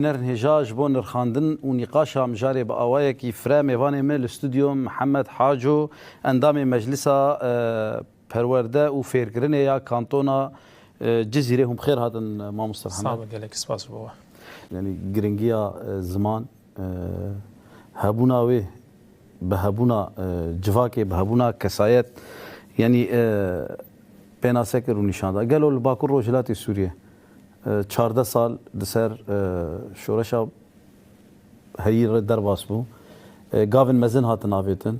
نرهجاج بو نرخاندن و نقاشا مجاري بأوايا كي فرا ميواني من الاستوديو محمد حاجو اندام مجلسا پرورده و فيركرنه يا كانتونا جزيره هم خير هذا ما مصطفى محمد صعب قالك سباس بوا يعني جرينجيا زمان هبونا وي بهبونا جواكي بهبونا كسايت يعني بيناسكر و نشاندا قالوا الباكور روجلاتي سوريا 14 سال دسر شورشا هي درباس بو گاون مزن هات ناویتن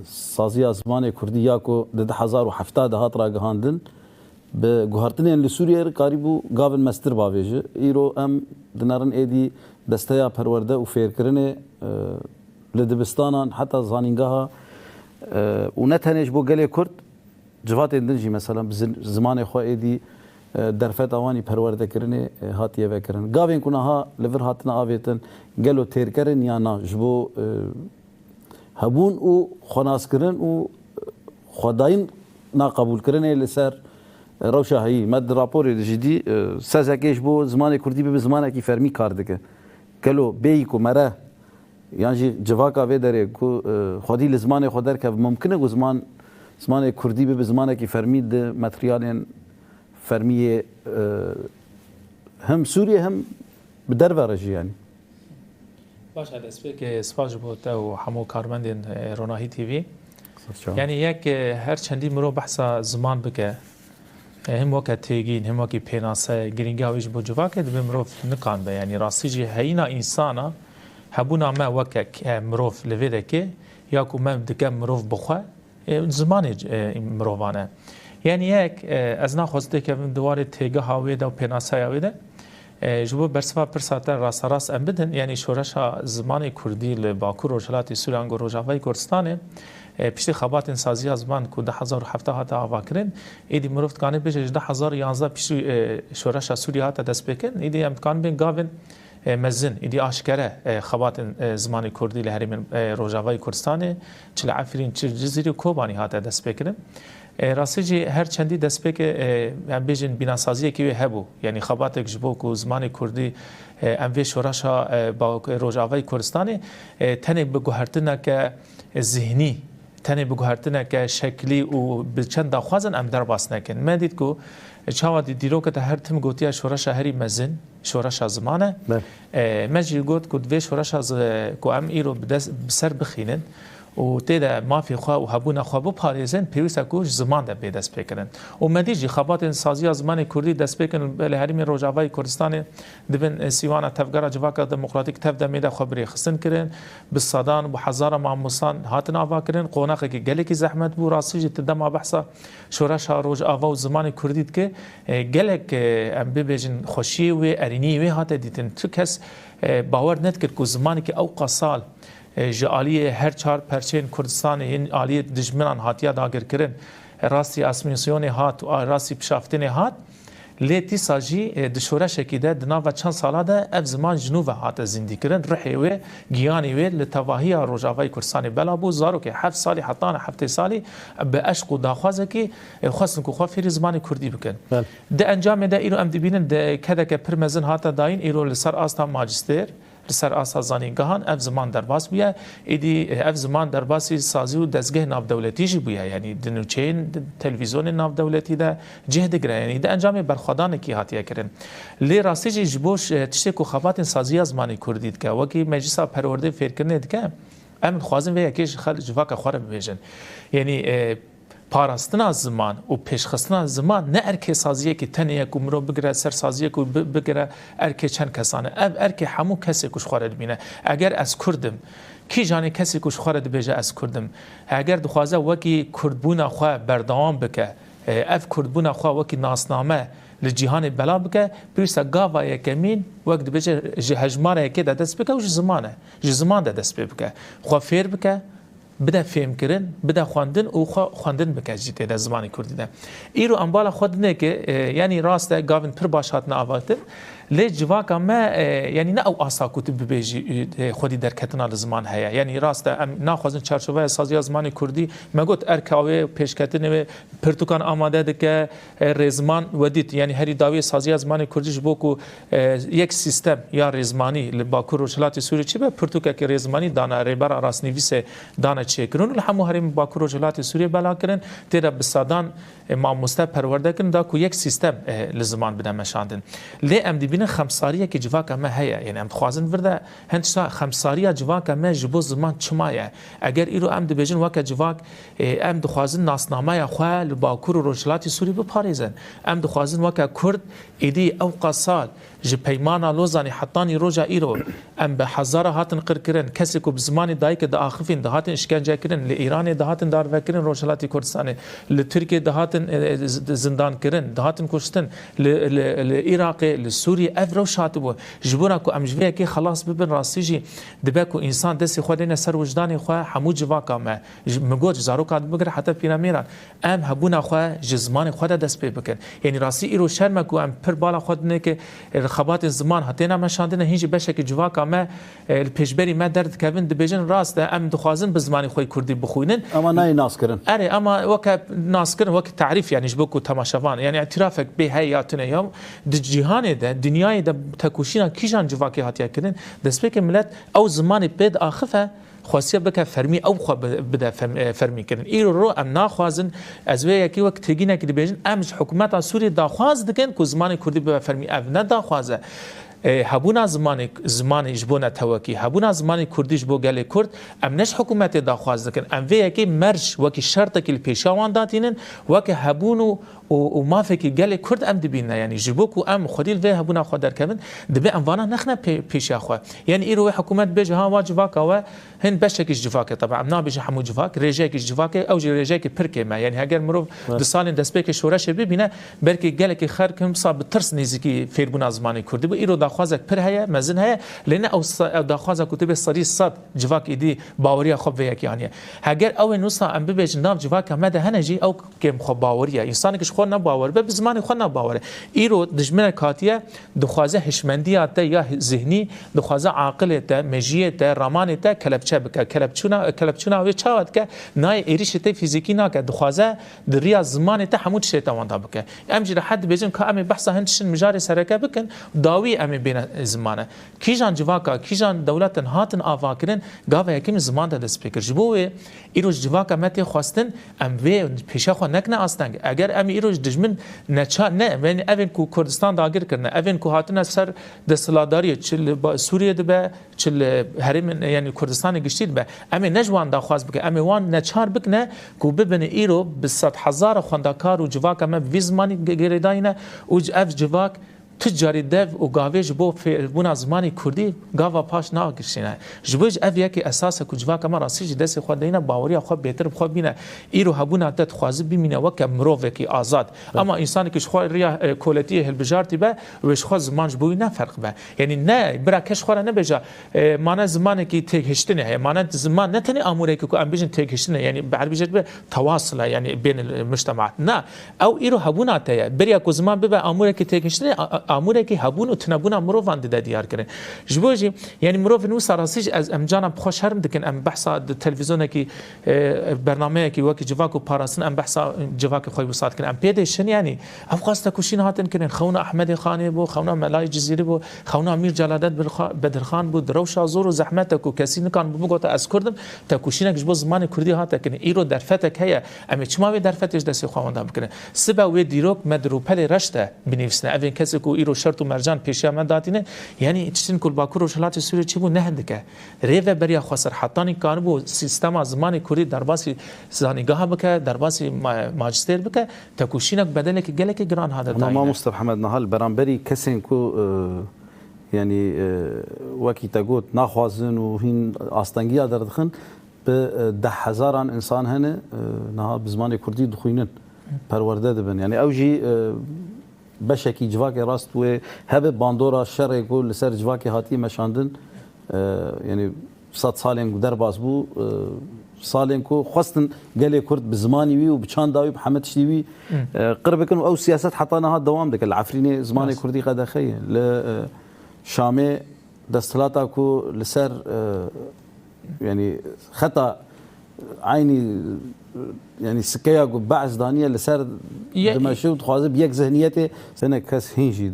سازی ازمان کردی یاکو ده 1070 هات را گهاندن به گوهرتنین لسوریه قریبو گاون مستر باویجه ایرو ام دنارن ایدی دستیا پرورده و فیرکرنه لدبستانان حتی زانینگاها و نتنیش بو گلی کرد جوات اندنجی مثلا زمان خو ایدی درفت اوانی پرورده کرنه هاتیه وکرن گاوین کنها لور هاتنا آویتن گلو تیر کرن یا نه جبو هبون و خناس کرن و خداین ناقبول کرنه لسر روشا هی مد راپور جدی سازکیش بو زمان کردی به زمان کی فرمی کار دکه گلو بی کو مره یعنی جواکا و داره کو خودی لزمان خودر که ممکنه گو زمان کردی به زمان کی فرمی د ماتریالین فرمیه هم سوریه هم بدر ورجی یعنی باشه دسته سپاس بود و همو کارمندین روناهی تیوی یعنی یک هر چندی مرو بحث زمان بکه هم وقت تیگین هم وقت پیناسه گرینگی هایش بود جوا که دو مرو نکان به یعنی راستی جی هینا انسانا هبونا ما وقت مرو لویده که یا کو ما دکم مرو بخواه زمان مروانه یعنی یک از نخواسته که دوار تیگه هاویده و پیناسه هاویده جبو برسوا پرساتر راست ام بدن یعنی شورش زمان کردی لباکو روجلاتی سوریان و روجاوی کردستانه پیشتی خبات سازی زمان که 1070 هات آوا کرن ایدی مروفت کانه بیش 1011 پیشتی شورش سوری هات دست بکن ایدی امکان بین گاون مزن ایدی آشکره خبات زمان کردی لهریم روجاوی کردستانه چل عفرین چل جزیری کوبانی هات دست بکن راستی جی هر چندی دست به که هم بیشتر بیناسازی کی هبو یعنی خبات جبو کو زمان کردی ام وی شورش با روجاوی کردستانی تنه بگوهرتنه که ذهنی تنه بگوهرتنه که شکلی و بچند داخوازن ام در باس نکن من دید کو چاوا دیرو که هر تم گوتیا شورش هری مزن شورش زمانه مجی گوت کو دوی شورش از کو ام ایرو بسر بخینن و تیدا مافی خواه و هبونا خواه بو پاریزن پیوسته کوش زمان ده به دست بکنن و مدیجی خبات سازی زمان کردی دست بکنن به هریم روجاوی کردستان دبن سیوان تفگر جواکا دموکراتیک تف دمیده خبری خستن کرن بالصدان و هزار معموسان هاتن آوا کرن قوناقه که گلی که زحمت بو راستی جت دم بحثا شورش روج آوا و زمان کردید که گلک ام ببیجن خوشی و ارینی و هات دیتن تو کس باور ند کرد که زمانی که اوقا سال جالی هر چهار پرچین کردستان این عالی دشمنان هاتیا داگر کرن راستی اسمیسیون هات و راستی پشافتن هات لیتی ساجی دشوره شکیده دنا و چند ساله ده اف زمان جنوب هات زندگی کرن رحی و گیانی و لتواهی روجاوی کردستان بلابو زارو که 7 سالی حتی 7 سالی به عشق و داخوازه که خواستن که خواه زمان کردی بکن ده انجام ده ایرو ام دبینن ده کده که پرمزن هات داین ایرو لسر آستا ماجستر سر آسازانی گهان اف زمان درباس بیا ایدی اف زمان درباسی سازی و دستگاه ناف دولتی جی بیا یعنی دنوچین تلویزیون ناف دولتی ده جهد گره یعنی ده انجام برخوادان کی هاتیه کرن لی راستی جی جبوش تشتی کو خبات سازی زمانی کردید که وکی مجلس پرورده فکر کنید که ام خوازم و یکیش خل جواک خوره ببیجن یعنی پاراستنا زمان و پیشخستنا زمان نه ارکه سازیه که تنیه که مرو بگره سر سازیه که بگره ارکه چند کسانه ارکه همو کسی کش خورد بینه اگر از کردم کی جانی کسی کش خورد بیجه از کردم اگر دخوازه وکی کردبون خواه بردوام بکه اف کردبون خواه وکی ناسنامه لجهان بلا بکه پیرسا گاوا یکمین وقت بیجه هجماره یکی ده دست بکه و زمان ده دست بکه خواه فیر بکه بده فهم کردن بده خواندن و خواندن بکشید در زمان کردی ده ایرو انبال خود نه که یعنی راست گاون پر باش هات نآورده لی جواک ما یعنی نه او آسا کتب ببیجی خودی در کتنا زمان هیا یعنی راست ام ناخوازن چارچوبه سازی زمان کردی مگوت ارکاوی پیشکتن پرتوکان آماده دکه رزمان ودیت یعنی هری داوی سازی زمان کردیش بوکو یک سیستم یا رزمانی لباکور روشلاتی سوری چی به پرتوکه که رزمانی دانا ریبر راست نویس دانا چه کرون الحمو هریم باکور روشلاتی سوری بلا کرن تیرا بسادان ما مسته پرورده کن دا کو یک سیستم لزمان بده مشاندن لی ام دی بین خمساریه که جواک ما هيا يعني ام خوازن ورده هندسا خمساریه جواک ما جبو زمان چمایه اگر ایرو ام دی بجن وک جواک ام دخوازن ناسنامه خو لباکور روشلاتی سوری بپاریزن ام دخوازن وک کرد ایدی او قصال ج پیمانا لوزانی حتانی روجا ایرو ام به هزاره هاتن قرکرن کسی کو بزمانی دایک د اخفین دهاتن اشکنجه کرن ل ایران دهاتن دار وکرن روشلاتی کردستان ل ترکیه دهاتن زندان کرن دهاتن کشتن ل عراق ل سوریه افرو شاتبو جبورا کو ام جوی کی خلاص ببن راستیجی دبکو انسان دست خودینه سر وجدان خو حمو جواکا ما مگوج زاروکات بگر حتی پیرامیران ام هبونا خو جزمان خود دست پی بکن یعنی راستی ایرو شرم کو ام پر بالا خود نه که خبات زمان هاتینا مشاندنه هیچ بشک جواکا ما پیشبری ما درد کردن دبیجن راست ام دخوازن به زمانی خوی کردی بخوینن اما نه ناس کردن اره اما وک ناس کردن وک تعریف یعنی جبکو تماشاوان یعنی اعترافک به حیاتونه یا جهان ده دنیای ده تکوشینا کیجان جواکی هاتیا کردن دست که ملت او زمانی بد آخفه خواسته بک فرمی او خو بده فرمی کردن ایرو رو ام ناخوازن از وی یکی وقت تگینه که بیجن امش حکومت سوریه داخواز دکن که زمان کردی به فرمی اف نه داخوازه هبونا زمان جبونا توکی هبونا زمان کردیش بو گله کرد ام نش حکومت داخواز دکن ام وی یکی مرج وکی شرط که پیشاوان داتینن وکی هبونو و ما فکر گله کرد ام دبینه یعنی جبوکو ام خودیل وی هبونا خود در کردن دبی ام وانا نخنه پیش خو یعنی ایرو حکومت بج ها واجباک و هن بشکش جواک طبعا نا بج حمو جواک رجاکش جواک او رجاک پرکه ما یعنی اگر مرو د سال دست بک شورش ببینه بلکه گله که خر کم صاب ترس نزیکی فیربونا زمانی کردی و ایرو داخوازک پر هيا مزن هيا لان او داخوازه کتب سری صد جواک ایدی باوریا خوب وی یعنی اگر او نوسا ام بج ناف جواک ما ده هنجی او کم خوب باوریا انسان که خو نه باور به زمان خو نه باور ایرو دجمن کاتیه دخوازه هشمندیات یا ذهنی دخوازه عاقل ته مجیه ته رامان ته کلبچه بک کلبچونا و چاوت که نای ایریش ته فیزیکی نا که دخوازه دریا زمان ته حمود شیطان دا بک ام جره حد بجن که ام بحث هندشن مجاری سرکه بکن داوی ام بین زمانه کیجان جواکا کیجان دولتن هاتن آواکرین گاوه یکیم زمان ده سپیکر جبوه ایروز جواکا متی خواستن ام وی پیشا خو نکنه آستنگ اگر ام ایروز دجمن نچا نه یعنی اوین کو کردستان داگر کرنه اوین کو هاتن سر دستلاداری چل سوریه ده چل هرم یعنی کردستان گشتید به ام نجوان دا خواست بک ام وان نچار بکنه کو ببن ایرو به 100,000 خواندکار و جواکا م وی زمانی گریداینه او اف جواک تجاری دو و گاویج بو بونا زمانی کردی گاوا پاش ناگرشینه جبوج اویا که اساس کجوا کما راسیج دست خود دینا باوری خو بهتر خو بینه ایرو هبونا دت خوازی بمینه وک مروه کی آزاد اما انسان که خو ریا کولتی هل بجارتی به وش خو زمان بو نه فرق به یعنی نه براکش خو نه بجا معنی زمانی که تگشتنه معنی زمان نه تنی اموره که ام بجن تگشتنه یعنی بعد بجد به تواصل یعنی بین المجتمعات نه او ایرو هبونا ته بریا کو زمان به اموره که تگشتنه اموره که هبون و تنبون مرو وند دیار کردن جبوجی یعنی مرو نو سراسیج از ام جانم خوش هرم دکن ام بحثا تلویزیون کی برنامه کی وکی جواکو پاراسن ام بحثا جواک خوی وسات کن ام پیدشن یعنی افغانستان کوشین هاتن کن خونا احمد خانی بو خونا ملای جزیره بو خونا امیر جلالت بدرخان بو دروشا زور و زحمت کو کسی نکان بو گوت از کردم تا کوشین جبو زمان کردی هات کن ایرو درفتک هيا ام چما و درفتش دست خواندا بکنه سبا و دیروک مدروپل رشته بنفسنا اوین کسی کو ایرو شرط و مرجان پیشیا من داتینه یعنی چتین کل باکور و شلات سوریه چی بو نه هندکه ریو بریا خسر حتانی کار بو سیستم زمان کردی درباسی زانیگاه بکه درباسی ماجستر بکه تکوشینک بدل که گله که گران هذا داینه ما مصطفی محمد نهال برانبری کسین کو یعنی وکی تگوت ناخوازن و هین آستانگی دردخن به 10,000 انسان هنه نها بزمان کردی دخوینن پرورده دبن یعنی اوجی بشکی جواکی راست و هب باندورا شر کو لسر جواکی هاتی مشاندن یعنی 100 سالین در باز بو سالين كو خاصة قال كرد بزماني وي وبشان داوي بحمد شديوي قرب كانوا او سياسات حطيناها دوام دك العفريني زماني كردي قد اخي ل شامي دستلاتا كو لسر يعني خطا عيني يعني سكيا بعض دانيه لسر دمشق تخازب يك ذهنيته سنه كس هنجي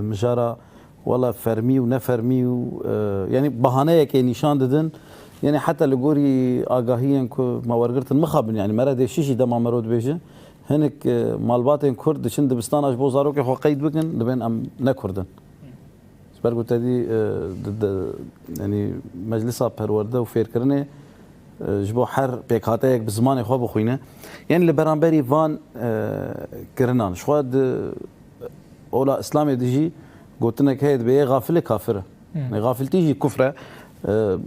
مجارا والله فرمي ونفرمي يعني بهانه كي نشان ددن يعني حتى لغوري آگاهيا كو ما ورقرت المخابن يعني مرد شيشي دما مرود بيجه هنك مالباتين كرد شند دبستان اش بوزارو كي خو قيد بكن لبين ام نكردن سبر قلت هذه ضد يعني مجلسها پرورده وفير كرنه جبو حر بيكاتيك بزمان خو بخوينه يعني لبرانبري فان كرنان شواد اولا اسلامي ديجي قلت لك هيد بي غافله كافره غافل تيجي كفره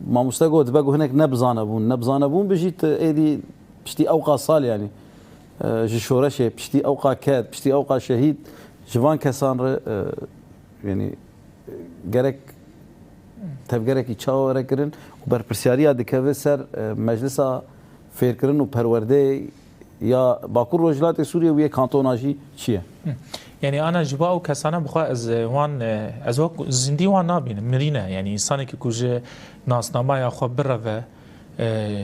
ما مستقود بقوا هناك نبزانبون بجيت ايدي بشتي اوقا صال يعني جي شورشه بشتي اوقا كاد بشتي اوقا شهيد جوان كسان يعني جرك تبجرك يتشاو ركرن وبر برسياريا دكه سر مجلسا فيركرن وبرورده يا باكور رجلات سوريا ويا كانتوناجي شيء يعني انا جباو كسانه بخوا از وان از وقت زندي وان نابين مرينا يعني انسان كي كوجه ناسنامه يا خو بره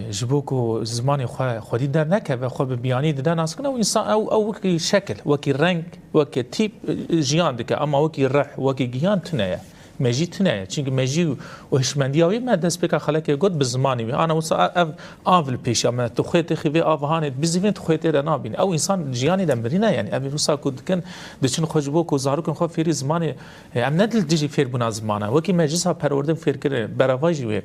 جبوكو زماني خودي در نكه خو بياني در ناس كنا انسان او وكي شكل وكي رنگ وكي تيب جيان دك اما وكي رح وكي جيان تنايا ماجي تنايا چونك ماجي وهشمندياوي ما دست بك خلك يقول بزماني انا وصا افل بيش اما تخيت خي اف هانت بزين تخيت انا بين او انسان جياني دمرينا يعني ابي وصا كنت كان دشن خوجبوك وزاركن خو فيري زماني ام ندل ديجي فير بنا زمانه وكي مجلسها پروردن فير كره براواجي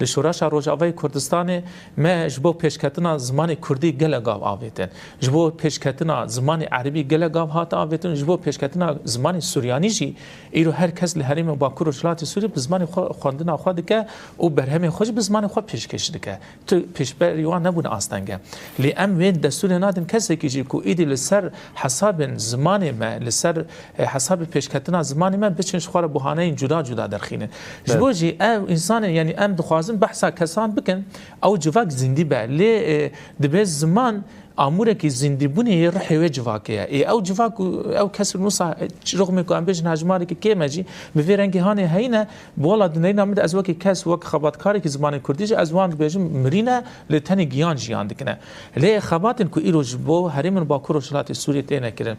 لشورش روجاوی کردستان ما جبو پیشکتنا زمان کردی گلگاو آویتن جبو پیشکتنا زمان عربی گلگاو هات آویتن جبو پیشکتنا زمان سوریانی جی ایرو هر کس لحریم باکور و شلات سوری بزمان خواندن خود که او برهم خوش بزمان خود پیشکش دکه تو پیشبریوان نبود آستنگه لی ام وین دستور نادن کسی که جی کو ایدی لسر حساب زمان ما لسر حساب پیشکتنا زمان ما بچنش خوار بهانه جدا جدا درخینه جبو جی انسان یعنی ام دخواز بحثا کسان بکن او جواک زندی به لی دبه زمان اموره که زندی بونی روحی و جواکیه او جواک او کس نوسا رغم که ام بیشن هجماری که کی مجی به رنگی هانی هینه بالا دنیا نامد از وکی کس وک خباتکاری که زمان کردیج از وان بیشم مرینه لتنی گیان جیان دکنه لی خباتن که ایرو جبو هریمن باکور و شلات سوریه تینه کرن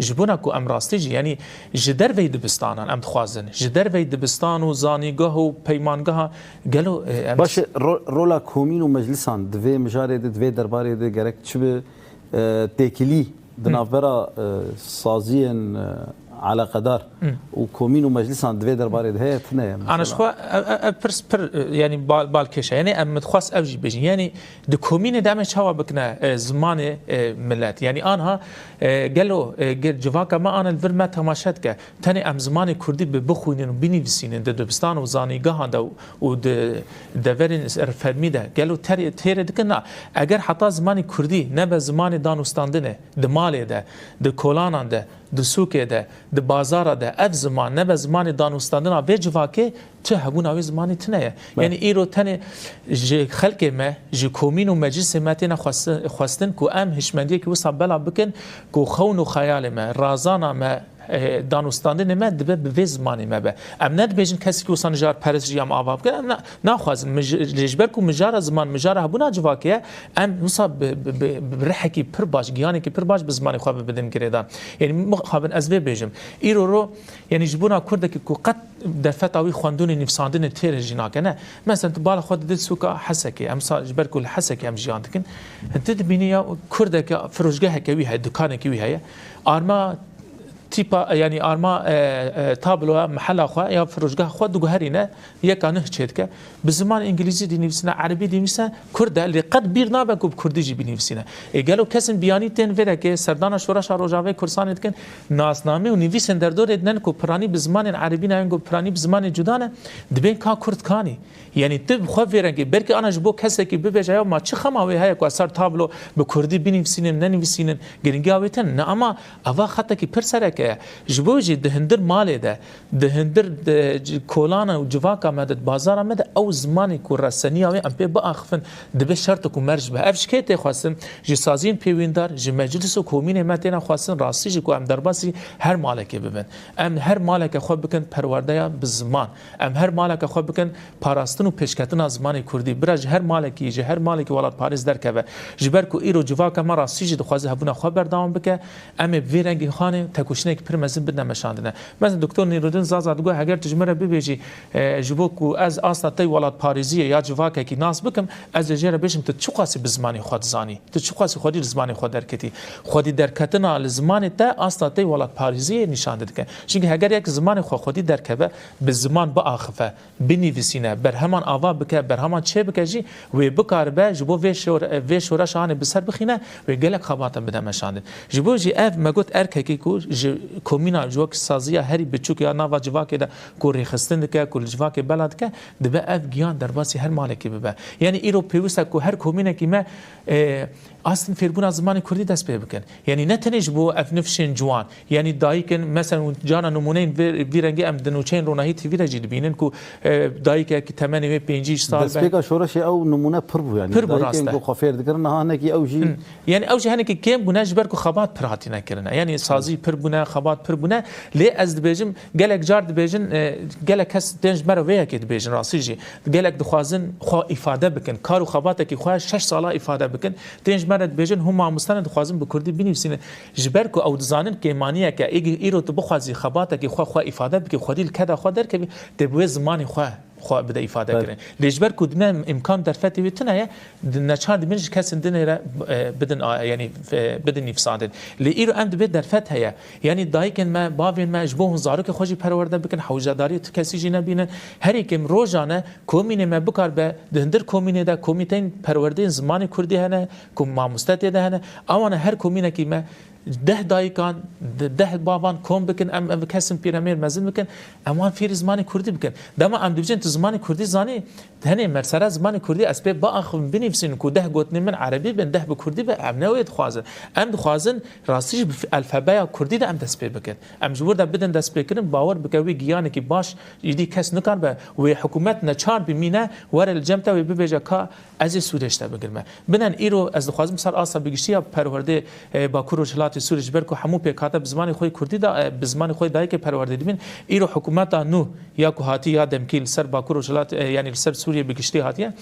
جبونا کو ام راستیجی یعنی جدر وی دبستانان ام تخوازن جدر وی دبستان و زانیگاه و پیمانگاه گلو باش رولا کومین و مجلسان دوی مجاره دوی درباره ده گرک چه تکلی دنافرا سازین على قدر وكومين ومجلسان دوي درباري ده هي تنه انا شخوا برس يعني بالكشه يعني ام متخص اوجي بيجي يعني د كومين دام شوا بكنا زمان ملت يعني انها قالوا جواكا ما انا الفيلم تماشتك تاني ام زمان كردي بخوين بيني بسين د دبستان وزانيغه دا و دورين فرميده قالوا تير دكنا اگر حتى زمان كردي نبا زمان دانوستاندنه د مال ده د کولانان ده د سوکه ده د بازار ده اف زمان نه به زمان دانوستاندنا به جواکه چه هبون اوی زمانی تنه یعنی ایرو تنه خلق ما ج کومین و مجلس ما تنه خواستن کو ام هشمندی که وسا بلا بکن کو خون و خیال ما رازانا ما دانوستاندن ما دبه به زمانی ما به ام ند بیجن کسی که وسان جار پرسجی ام آواب کن نه خوازن لجبر کو مجار زمان مجار هبونا جواکه ام وسا برحکی پر باش گیانی که پر باش به زمانی خواب بدن گریدان یعنی مخابن از به بیجم ایرو رو یعنی جبونا کرده که کو قط در فتاوی خواندون نفساندن تیر جنا کنه مثلا تبال خود دل سوکا حسکی ام جبر کل حسکی ام جیان دکن انت دبینیا کرده که فروشگاه کی وی دکان کی وی آرما تيبا يعني ارما تابلو محل اخو يا فروشگاه خود دوغهرينه يكانه چيتك بزمان انجليزي دي نفسنا عربي دي نفسنا كرد اللي قد بيرنا بكو كردي جي بنفسنا قالوا كسن بياني تن فدا كه سردان شورش روجاوي كرسان دكن ناسنامه ونيفيسن در دور ادنن کو پراني بزمان عربي نه کو پراني بزمان جدانه دبن کا كرد كاني يعني تب خو فرنگي بركي انا جبو كسه كي ببجايا ما چه خماوي هيا کو اثر تابلو بكردي بنفسين نه نفسين گرينگاويتن نه اما اوا خطه كي پرسره که جبوجی دهندر مالی ده دهندر کولانه و جواکا مدد بازار مده او زمانی کو رسنی او ام پی با اخفن دبه شرط کو مرج به افش که خواستم جی سازین پیویندار جی مجلس و کومین متینا خواستن راستی جی کو ام درباسی هر مالکه ببن ام هر مالکه خو بکن پرورده بزمان ام هر مالکه خو بکن پاراستن و پیشکتن زمانی کردی برج هر مالکی جی هر مالکی ولات پاریس درکبه جبر کو ایرو جواکا ما راستی جی خوازه هبونا خبر دام بکه ام ویرنگی خانه تکوشنه که پرمزن بدن مشاندنه مثلا دکتر نیرودن زازاد گو اگر تجمره ببیجی جبوکو از اصلا تی ولات پاریزیه یا جواکا کی ناس بکم از جره بشم تو چو قاسی بزمانی خود زانی تو چو قاسی خودی زمانی خود درکتی خودی درکتنا لزمانی تا اصلا تی ولات پاریزیه نشان دادن چون اگر یک زمان خودی درکبه به زمان با آخفه بنویسینه بر همان آوا بکه بر همان چه بکجی و بکار به جبو وی شورا شانه بسر بخینه و گلک خباتم بده مشاند جبو جی اف مگوت ارککی کو کومینا جوک سازیا هری بچوک یا ناوا جواک ده کو رخصتن که کو جواک بلد که دبه اف گیان درباسی هر مالکی ببه یعنی ایرو پیوسته کو هر کومینه کی ما اصلا فیربون زمان کردی دست پی بکن یعنی نه تنش بو اف نفشین جوان یعنی دایکن مثلا جانا نمونه ویرنگی ام دنوچین روناهی تیوی را جید بینن کو دایک کی 85 سال دست پی کا شورش او نمونه پر بو یعنی دایکن کو خفیر دکرن ها کی او جی یعنی او جی هنکی کم بونه جبر کو خبات پر هاتی نکرنه یعنی سازی پر بونه خبات پر بونه لی از دبیجم گلک جار دبیجن گلک کس دنج مر ویا کی دبیجن راسی جی گلک دخوازن خو ifade بکن کارو خبات کی خو 6 ساله ifade بکن دنج مرد بیجن هم مستند دخوازن بکردی بنویسین جبر کو او دزانن کی مانیه کی ایرو تو بخوازی خبات کی خو ifade بکی خودی کدا خو در کی دبو زمانی خو بده ifade کنه لجبر کو دنه امکان در فتی وتنه نچار دمنج کسن دنه بدن یعنی بدن افساد لی ایرو ام دبه در فت هيا یعنی دایکن ما باوین ما جبو زارو که خوشی پرورده بکن حوجداری تو کسی جی نبینن هر یکم روزانه کومینه ما بکار به دهندر کومینه دا کومیتین پرورده زمان کردی هنه کوم ما مستد ده هنه اوانه هر کومینه کی ما 10 دایکان 10 بابان کوم بکن ام کسم پیرامیر مزن بکن امان فیر زمان کردی بکن دما ام دوجن تو زمان کردی زانی هنه مرسره زمان کردی اسب با اخ بنفسین کو 10 گوتن من عربی بن 10 بکردی به ام نوید خوازن ام خوازن راستیش الفبای کردی ام دست بکن ام جور دا بدن دست بکن باور بکوی گیان کی باش یدی کس نکار به و حکومت نچار بمینه ور الجمتا و ببجا کا از سورشته بگرمه بنن ایرو از خوازم سر آسا بگشتی پرورده باکور و جلات سوریش برکو همو پیکاته بزمان خوی کردی دا بزمان خوی دای که پرورده دیمین ایرو حکومت نو یا کو هاتی یا دمکیل سر باکور و جلات یعنی سر سوریه بگشتی هاتیه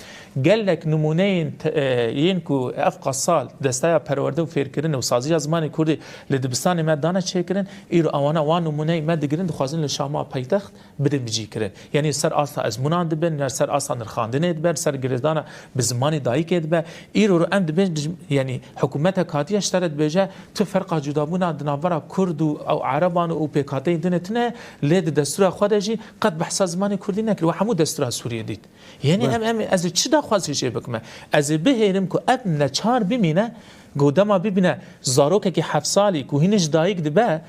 گلک نمونه این کو افق سال دسته پرورده و فیر کردن و سازی زمان کردی لدبستان مدانه چه کردن ایرو اوانا وان نمونه مد گرن خوازن لشاما پایتخت بده بجی کردن یعنی سر آسا از منان دبن سر آسا نرخاندنه دبر سر گردانه بزمانی دای که دبه ایرو رو ام دبن یعنی حکومت کاتی اشترت بجه تو فرق جدابونا دناورا کرد او عربان او پیکاته دنتنه لید دستور خودجی قد بحث زمان کردی نکرد و همو دستور سوریه دید یعنی ام از چی دا خواستی چه بکمه از بهیرم که اب نچار بمینه گودما ببینه زاروکه که 7 سالی کو هینش دایک دبه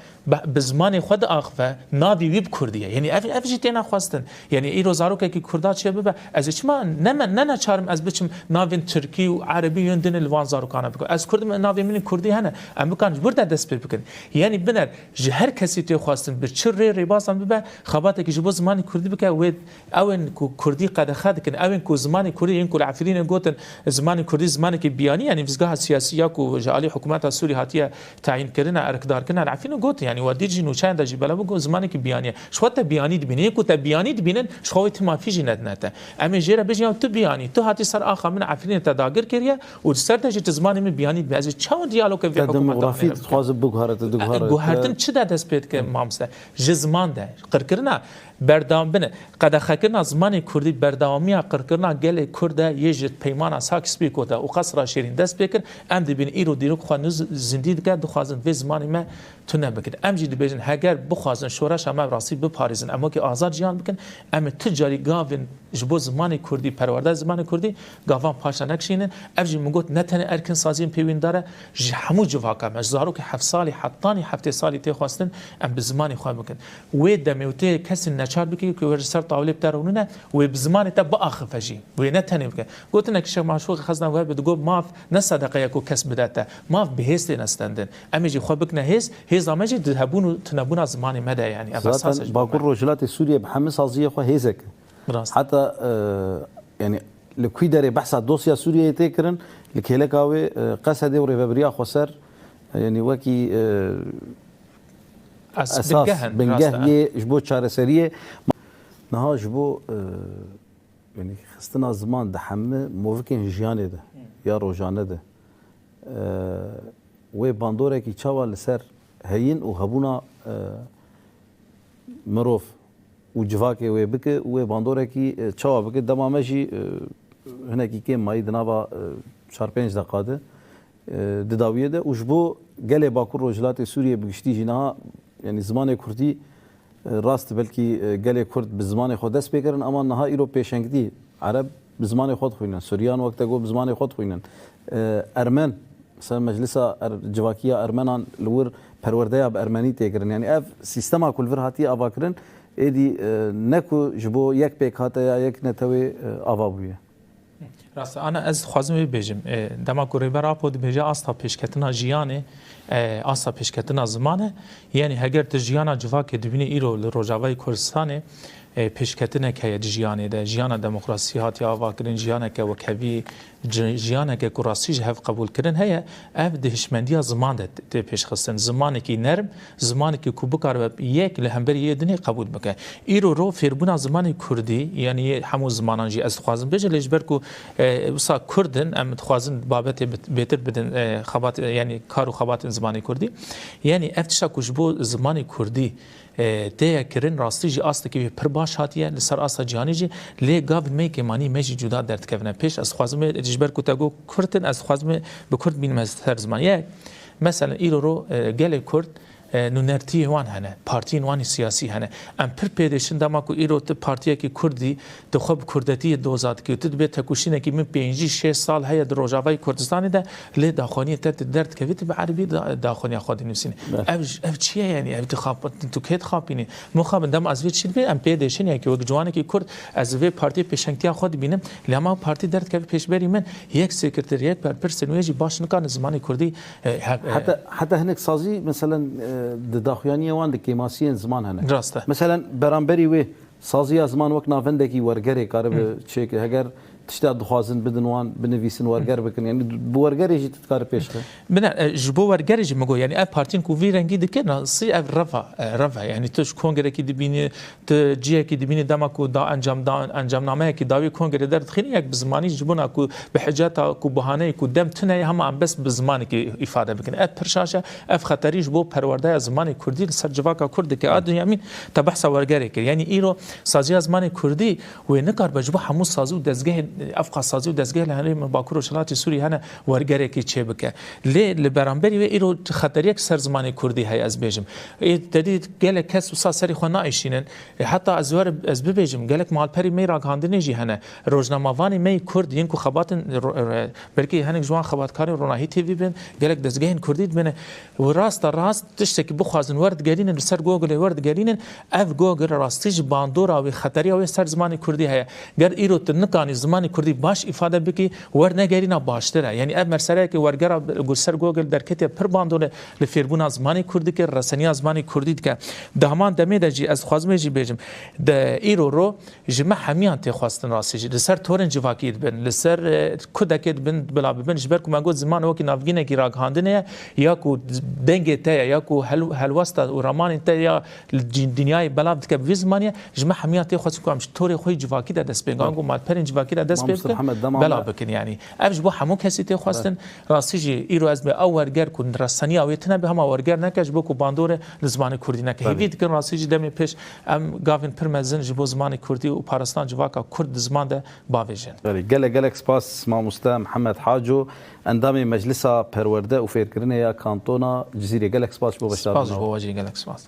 به زمان خود آخفه ناوی ویب کردیه یعنی اف جی تینا خواستن یعنی ایرو زاروکه که کردا چه ببه از چما نه چارم از بچم ناوین ترکی و عربی یندن الوان زاروکانه بکن از کردم ناوی من کردی هنه ام بکن برده دست بکن یعنی بنر هر کسی تو خواستن به چر ریباسم ببه خباته که جبو زمان کردی بکه و اون کو کردی قد خد کن اون کو زمان کردی این کو عفرین گوتن زمان کردی زمانی که بیانی یعنی وزگاه سیاسی کو جالی حکومت سوری هاتیه تعیین کردن ارکدار کردن عفرین گوت یعنی ودی جنو چند جبل بگو زمانی که بیانیه شوات بیانی دبینه کو تا بیانی دبینن شوات ما فيش ندنته اما جيره بيجي تو بیانی تو هاتی سر آخر من عفرین تداگر کریه و سر تجی زمانی من بیانی باز چه دیالوگ که حکومت دموگرافی خواز بگهارت گوهرتن چه دست پید که مامسته جزمان ده قرکرنا بردام بنه قد خکرنا زمان کردی بردامی قرکرنا گل کرده یجت پیمان ساکس بیکوته و قصر شیرین دست بکن ام دبین ایرو دیرو خوانوز زندید کرد خوازن و زمانی ما تو نبکن ام جدی بیشن هگر بخوازن شورش اما راسی بپاریزن اما که آزاد جیان بکن ام تجاری گاون جبو زمانی کردی پرورده زمانی کردی گاوان پاشا نکشینن افجی مگوت نتنه ارکن سازیم پیوین داره همو جواکا مجزارو که 7 سالی حتانی 7 سالی تی خواستن ام بزمانی خواه بکن و دمیوته کسی نچار بکی که ور سر طاوله بترونونه و بزمانی تا با آخفجی و نتنه بکن گوتن که شما معشوق خزنا و بدگو ماف نصدقه یکو کس بداته ماف بهست نستندن امیجی خواه بکنه هیز آمجی دهبونو تنبون از زمانی مده يعني ذاتاً باكل رجلات سوريا بحمل صازية خو هيزك حتى يعني لكوي داري بحث دوسيا سوريا يتكرن لكيلكاوي قصدي وريبابريا خسر يعني وكي اساس بنجه جبو شارع سريه نها جبو يعني خستنا زمان دحمه موفكين جيانه ده يا روجانه ده و باندوره كي تشاوا لسر هين وهبونا مروف وجواكي وبك وباندوره كي تشاوا بك دما ماشي هنا كي ماي دنابا شهر 5 دقيقه دداويه ده وجبو قال باكور رجلات سوريا بقشتي جنا يعني زمان كردي راست بلكي قال كرد بزمان خود دست بكرن اما نها ايرو بيشنگدي عرب بزمان خود خوينن سوريان وقت جو بزمان خود خوينن ارمن مثلا مجلس جواكيه ارمنان لور پرورده اب ارمنی تگرن یعنی اف سیستما کلور هاتی آواکرن ایدی نکو جبو یک پیک هاته یا یک نتوی آوا بویه راست انا از خوازم بیجم دما کوری برا پود بیجا استا پیشکتنا جیانه استا پیشکتنا زمانه یعنی هگر تجیانا جواک دبینی ایرو لروجاوی کردستانه پیشکتنه که جیانه ده جیانه دموکراسی هاتی آوا کرن جیانه که وکوی جیانه که کراسی هف قبول کرن هیا اف دهشمندی زمان ده پیش خستن زمانی که نرم زمانی که کوبکار یک لهمبری یه دنی قبول بکه ایرو رو فیربونا زمانی کردی یعنی همو زمانانجی از خوازم بجه لجبر کو وسا کردن ام خوازن بابت بهتر بدن خبات یعنی کارو خبات زمانی کردی یعنی افتشا کوجبو زمانی کردی ده کرن راستی جی است که پر باش هاتیه لسر است جهانی جی لی گاو می که مانی میجی جدا درد کفنه پیش از خوازم جبر کو تگو کردن از خوازم به کرد بین مستر زمان یک مثلا ایرو رو گل کرد نونرتی وان هنه پارتی وان سیاسی هنه ام پر پیدشن دما کو ایرو ته پارتیه کی کردی تو خب کردتی دوزات کی تو به تکوشینه کی من 5-6 سال هيا دروجاوی کردستان ده ل داخونی ته درد کویت به عربی داخونی خود نفسین اف چیه یعنی اف خاب تو کیت خابینی مخاب دم از وی چی به ام پیدشن کی وک جوانه کی کرد از وی پارتی پیشنگتی خود بینم لما پارتی درد کوی پیش بری من یک سکرتریات پر پرسنویجی باش نکان زمانی کردی حتى هناك صازي مثلا داخوانيه وان دكيماسيين زمان هنا راسته مثلا برامبري وي صازيه زمان وقت نافندكي ورغري قرب تشيك هگر تشتا دخوازن بدن وان بنويسن ورغر بكن يعني بورغر يجي تتكار بيش من جبو ورغر يجي مگو يعني اف بارتين کو وی رنگي دكنا سي اف رفا يعني توش كونغري كي دبيني تجي كي دبيني دمكو دا انجام نامه كي داوي كونغري در تخيني يك بزماني جبونا کو بحجاتا کو بهانه کو دم تنه هم بس بزماني كي افاده بكن اف برشاشه اف خطري جبو پرورده زماني كردي سر جواكا كرد كي اد يمين تبحث ورغر كي يعني ايرو سازي زماني كردي ونكار بجبو همو سازو دزگه افقا سازی و دستگاه لحاله باکور و شلات سوری هنه ورگره که چه بکه لی برانبری و ایرو خطر یک سرزمان کردی های از بیجم تدید گله کس و سری خو نایشینن حتی از ور از ببیجم گله مالپری می راگاندنی جی هنه روزنامه‌وانی می کرد ین کو خباتن بلکی هنه جوان خباتکاری روناهی تی وی بن گله دستگاه کردید بنه و راست تشته که بخوازن ورد گرینن سر گوگل ورد گرینن اف گوگل راستیج باندورا و خطری و سرزمان کردی های گر ایرو تنکانی زمان کردی باش ifade بکی ور نگرینا باشتره یعنی اف مرسله که ورگرا گسر گوگل در کته پر باندول لفیربون زمانی کردی که رسنی زمانی کردی که دهمان دمه دجی از خوازم جی بجم د ایرو رو جمع همیان ته خواستن راستی لسر تورن جواکید بن لسر کدکید بن بلا بن جبر کو مگو زمان وکی نافگینه کی راگاندنه یا کو دنگ ته یا کو هلوستا و رامان ته یا دنیای بلا که وی زمانی جمع همیان ته خواست کو تور خوی جواکید دست بگانگو مال پرین جواکید دست بلا بکن یعنی افج بو همون کسی تی خواستن راستیجی ایرو از به اورگر کن رسانی اویتنه به هم اورگر نکش بو کو باندور زبان کردی نکه هیوید کن راستیجی دمی پیش ام گاوین پرمزن جبو زمان کردی و پارستان جواکا کرد زمان ده باویجن گله سپاس ما مستا محمد حاجو اندام مجلس پرورده و فکرینه یا کانتونا جزیره گله سپاس بو بشار سپاس بو واجی گله سپاس